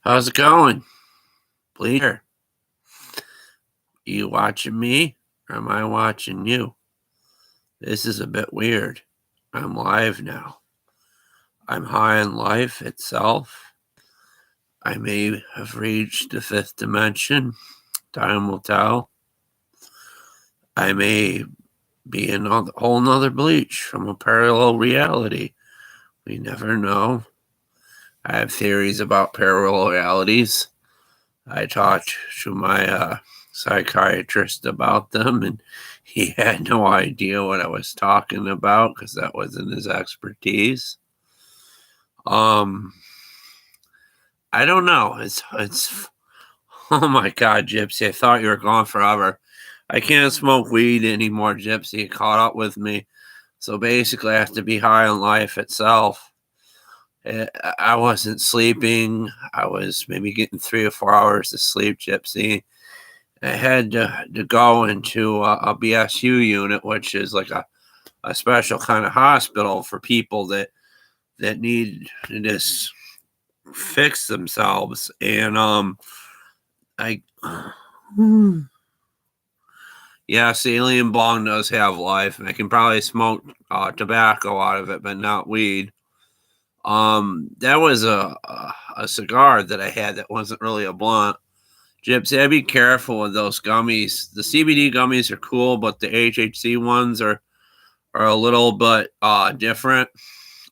How's it going? Bleach? You watching me or am I watching you? This is a bit weird. I'm live now. I'm high on life itself. I may have reached the fifth dimension. Time will tell. I may be in a whole nother Bleach from a parallel reality. We never know. I have theories about parallel realities. I talked to my psychiatrist about them, and he had no idea what I was talking about because that wasn't his expertise. Um, I don't know. It's oh my god, Gypsy! I thought you were gone forever. I can't smoke weed anymore, Gypsy. You caught up with me. So basically, I have to be high on life itself. I wasn't sleeping. I was maybe getting 3 or 4 hours of sleep, Gypsy. I had to go into a BSU unit, which is like a special kind of hospital for people that need to just fix themselves. And I yes, alien bong does have life, and I can probably smoke tobacco out of it, but not weed. That was a cigar that I had that wasn't really a blunt. Gypsy, I'd be careful with those gummies. The CBD gummies are cool, but the HHC ones are a little bit different.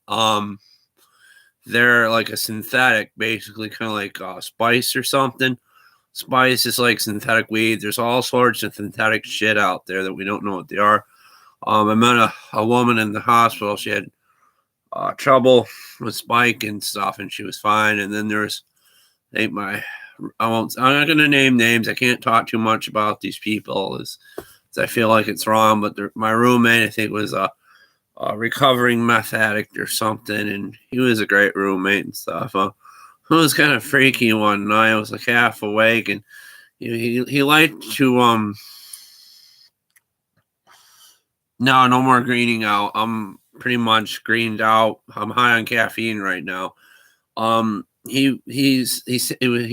Um, they're like a synthetic, basically, kind of like spice or something. Spice is like synthetic weed. There's all sorts of synthetic shit out there that we don't know what they are. I met a woman in the hospital. She had trouble with spike and stuff, and she was fine. And then there's my I'm not going to name names. I can't talk too much about these people as I feel like it's wrong. But my roommate, I think, was a recovering meth addict or something, and he was a great roommate and stuff. It was kind of freaky one night. I was like half awake, and he liked to no more greening out. I'm pretty much greened out. I'm high on caffeine right now. He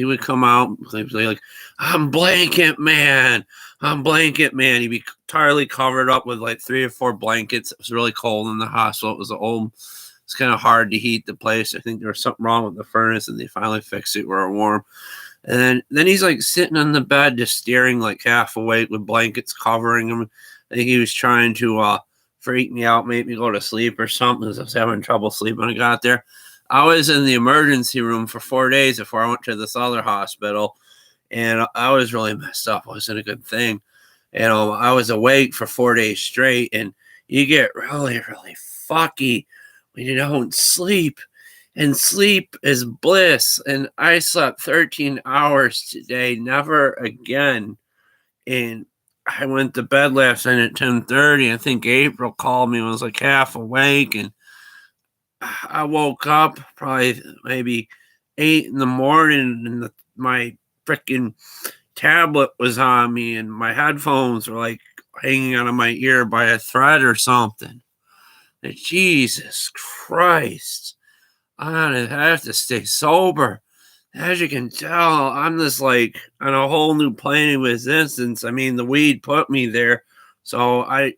would come out like, I'm blanket man. I'm blanket man. He'd be entirely covered up with like 3 or 4 blankets. It was really cold in the hospital. It was old. It's kind of hard to heat the place. I think there was something wrong with the furnace, and they finally fixed it where it warm. And then he's like sitting on the bed, just staring like half awake with blankets covering him. I think he was trying to freak me out, make me go to sleep or something, because I was having trouble sleeping when I got there. I was in the emergency room for 4 days before I went to this other hospital, and I was really messed up. It wasn't a good thing. And I was awake for 4 days straight, and you get really, really fucky when you don't sleep. And sleep is bliss. And I slept 13 hours today, never again. And I went to bed last night at 10:30. I think April called me and was like half awake, and I woke up probably maybe 8 in the morning, and my freaking tablet was on me, and my headphones were like hanging out of my ear by a thread or something. And Jesus Christ, I have to stay sober. As you can tell, I'm just like on a whole new plane of existence. I mean, the weed put me there. So I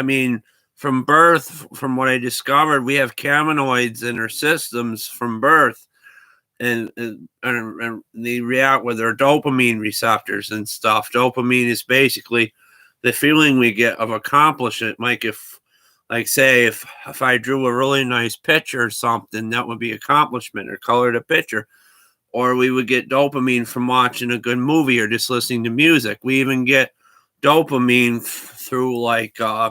mean, from birth, from what I discovered, we have cannabinoids in our systems from birth, and they react with their dopamine receptors and stuff. Dopamine is basically the feeling we get of accomplishment. Like if I drew a really nice picture or something, that would be accomplishment, or colored a picture. Or we would get dopamine from watching a good movie or just listening to music. We even get dopamine through like I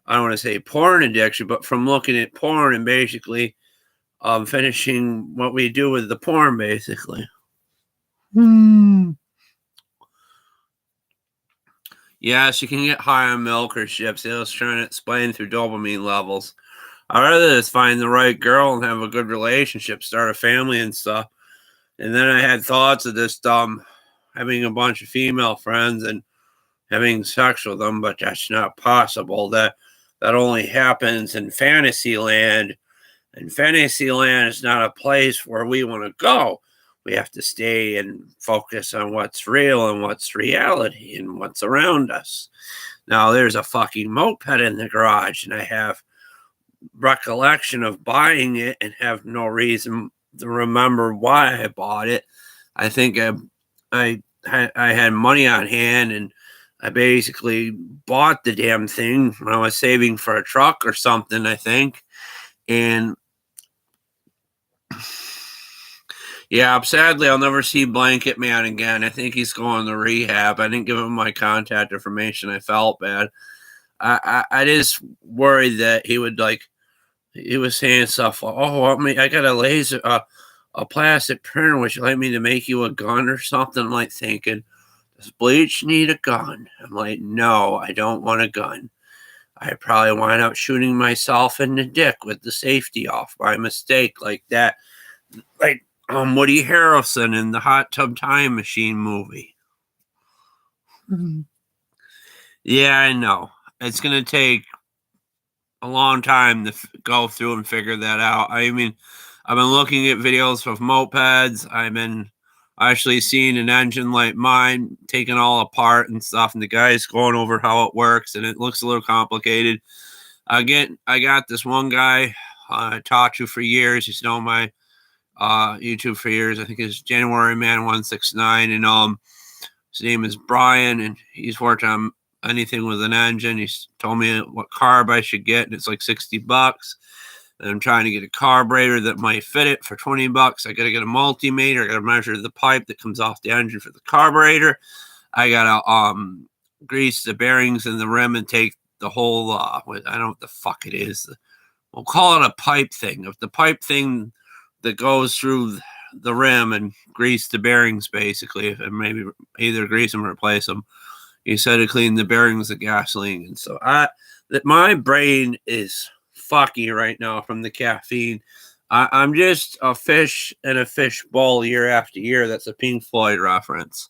don't want to say porn addiction, but from looking at porn and basically finishing what we do with the porn, basically. Yes, you can get high on milk or chips. I was trying to explain through dopamine levels. I'd rather just find the right girl and have a good relationship, start a family and stuff. And then I had thoughts of just having a bunch of female friends and having sex with them, but that's not possible. That only happens in fantasy land, and fantasy land is not a place where we want to go. We have to stay and focus on what's real and what's reality and what's around us. Now, there's a fucking moped in the garage, and I have recollection of buying it and have no reason to remember why I bought it. I think I had money on hand, and I basically bought the damn thing when I was saving for a truck or something, I think. And yeah, sadly, I'll never see Blanket Man again. I think he's going to rehab. I didn't give him my contact information. I felt bad. I just worried that he would like. He was saying stuff like, "Oh, I got a laser, a plastic printer. Would you like me to make you a gun or something?" I'm like thinking, does Bleach need a gun? I'm like, no, I don't want a gun. I probably wind up shooting myself in the dick with the safety off by mistake, like that, like Woody Harrelson in the Hot Tub Time Machine movie. Yeah, I know. It's gonna take a long time to go through and figure that out. I mean, I've been looking at videos of mopeds. I've been actually seeing an engine like mine taken all apart and stuff, and the guy's going over how it works, and it looks a little complicated. I got this one guy I talked to for years. He's known my YouTube for years. I think it's January Man 169, and his name is Brian, and he's worked on anything with an engine. He's told me what carb I should get, and it's like $60. And I'm trying to get a carburetor that might fit it for $20. I got to get a multimeter. I got to measure the pipe that comes off the engine for the carburetor. I got to grease the bearings in the rim and take the whole I don't know what the fuck it is. We'll call it a pipe thing. If the pipe thing that goes through the rim and grease the bearings, basically, and maybe either grease them or replace them. He said to clean the bearings of gasoline. And so that my brain is fucky right now from the caffeine. I'm just a fish in a fish bowl year after year. That's a Pink Floyd reference.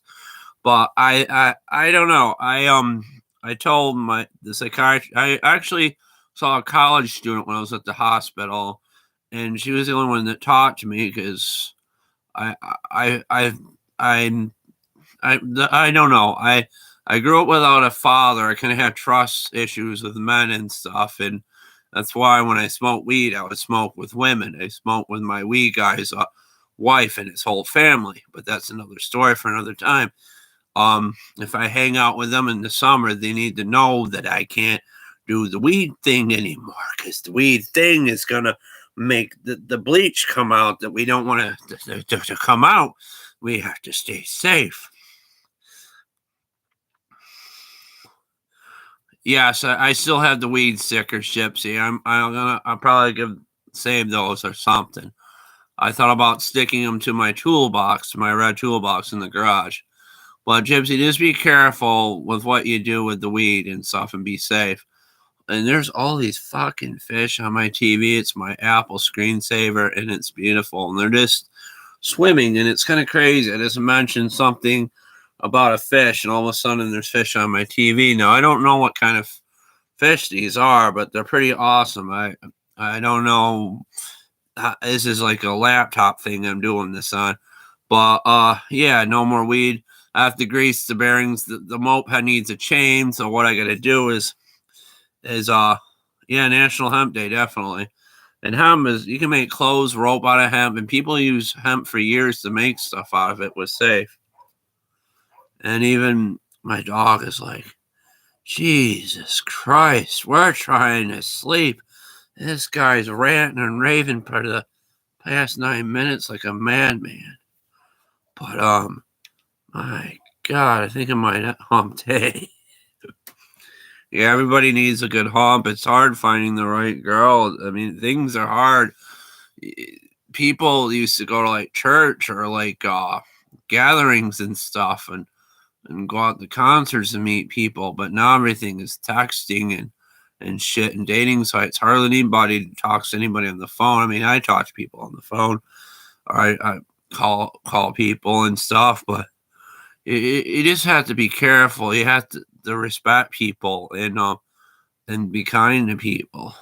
But I don't know. I told the psychiatrist. I actually saw a college student when I was at the hospital, and she was the only one that talked to me because I I I I I don't know. I grew up without a father. I kind of had trust issues with men and stuff, and that's why when I smoke weed, I would smoke with women. I smoke with my weed guy's wife and his whole family, but that's another story for another time. If I hang out with them in the summer, they need to know that I can't do the weed thing anymore because the weed thing is gonna make the bleach come out that we don't want to come out. We have to stay safe. Yes, I still have the weed stickers, Gypsy. I'll probably save those or something. I thought about sticking them to my toolbox, my red toolbox in the garage. But Gypsy, just be careful with what you do with the weed and stuff, and be safe. And there's all these fucking fish on my TV. It's my Apple screensaver, and it's beautiful. And they're just swimming, and it's kind of crazy. I just mentioned something about a fish, and all of a sudden there's fish on my TV. Now I don't know what kind of fish these are, but they're pretty awesome. I don't know. This is like a laptop thing I'm doing this on, but yeah, no more weed. I have to grease the bearings. The moped needs a chain, so what I got to do is yeah, National Hemp Day definitely. And hemp is, you can make clothes, rope out of hemp, and people use hemp for years to make stuff out of it with safe. And even my dog is like, Jesus Christ, we're trying to sleep. This guy's ranting and raving for the past 9 minutes like a madman. But my God, I think I might hump day. Yeah, everybody needs a good hump. It's hard finding the right girl. I mean, things are hard. People used to go to like church or like gatherings and stuff, and go out to concerts and meet people, but now everything is texting and shit and dating sites. Hardly anybody talks to anybody on the phone. I mean, I talk to people on the phone, or I call people and stuff, but you just have to be careful. You have to respect people and be kind to people.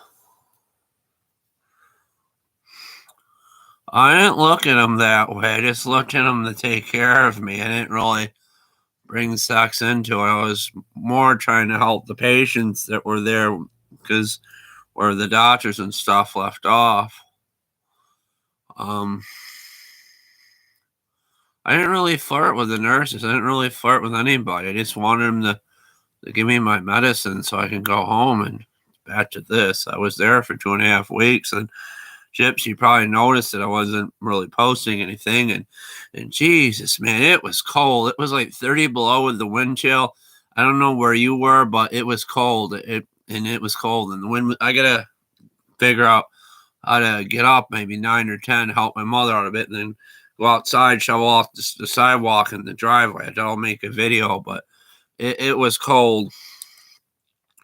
I didn't look at them that way. I just looked at them to take care of me. I didn't really bring sex into it. I was more trying to help the patients that were there because where the doctors and stuff left off. Um, I didn't really flirt with the nurses. I didn't really flirt with anybody. I just wanted them to give me my medicine so I can go home and back to this. I was there for 2.5 weeks, and Chips, you probably noticed that I wasn't really posting anything, and Jesus, man, it was cold. It was like 30 below with the wind chill. I don't know where you were, but it was cold. It was cold, and the wind. I gotta figure out how to get up maybe 9 or 10, help my mother out a bit, and then go outside, shovel off the sidewalk and the driveway. I'll make a video, but it was cold.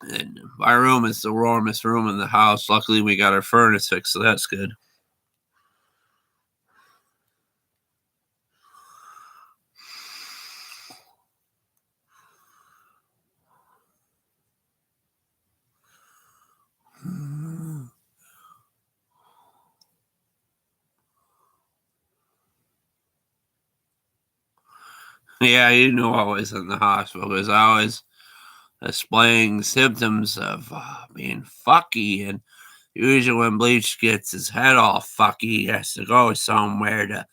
And my room is the warmest room in the house. Luckily, we got our furnace fixed, so that's good. Yeah, you knew I was in the hospital because I was displaying symptoms of being fucky. And usually, when Bleach gets his head all fucky, he has to go somewhere to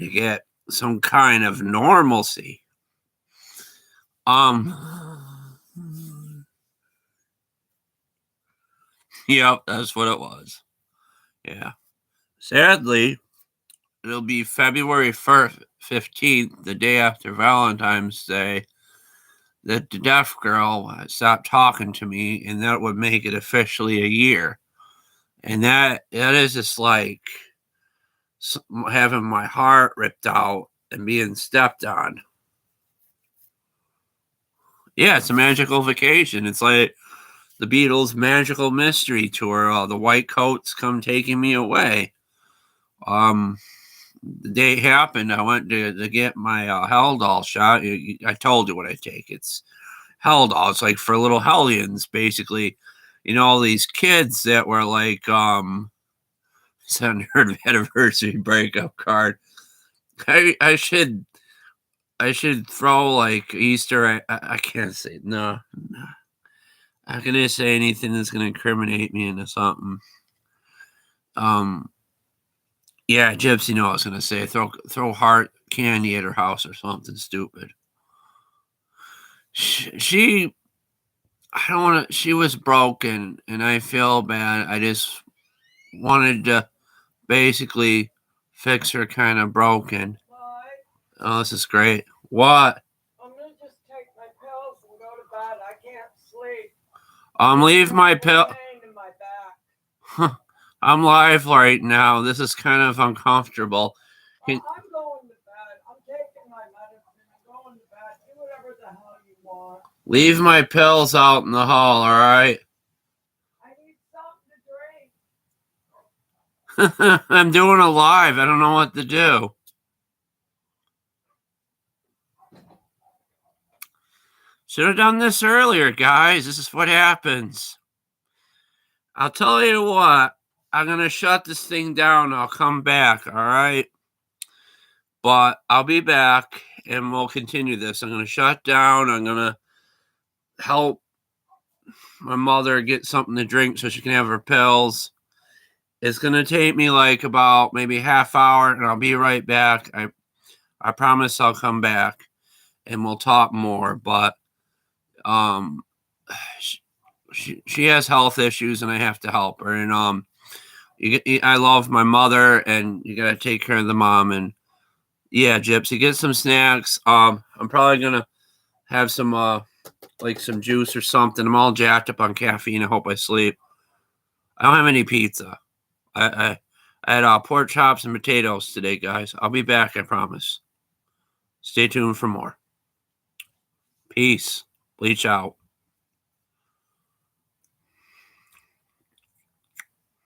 get some kind of normalcy. Yep, that's what it was. Yeah. Sadly, it'll be February 15th, the day after Valentine's Day, that the deaf girl stopped talking to me, and that would make it officially a year. And that is just like having my heart ripped out and being stepped on. Yeah, it's a magical vacation. It's like the Beatles' magical mystery tour. The white coats come taking me away. The day it happened, I went to get my Haldol shot. I told you what I take. It's Haldol. It's like for little hellions, basically. You know, all these kids that were like, 700th anniversary breakup card. I should throw like Easter. I can't say no. I'm gonna say anything that's gonna incriminate me into something. Um, yeah, Gypsy. You know what I was gonna say. Throw heart candy at her house or something stupid. She I don't want to. She was broken, and I feel bad. I just wanted to basically fix her kind of broken. Oh, this is great. What? I'm gonna just take my pills and go to bed. I can't sleep. Leave my pill. I'm live right now. This is kind of uncomfortable. I'm going to bed. I'm taking my medicine. I'm going to bed. Do whatever the hell you want. Leave my pills out in the hall, all right? I need something to drink. I'm doing a live. I don't know what to do. Should have done this earlier, guys. This is what happens. I'll tell you what. I'm going to shut this thing down. I'll come back, all right? But I'll be back, and we'll continue this. I'm going to shut down. I'm going to help my mother get something to drink so she can have her pills. It's going to take me like about maybe half hour, and I'll be right back. I promise I'll come back, and we'll talk more. But she has health issues, and I have to help her. And I love my mother, and you got to take care of the mom. And yeah, Gypsy, get some snacks. I'm probably gonna have some like some juice or something. I'm all jacked up on caffeine. I hope I sleep. I don't have any pizza. I had pork chops and potatoes today, guys. I'll be back, I promise. Stay tuned for more. Peace. Bleach out.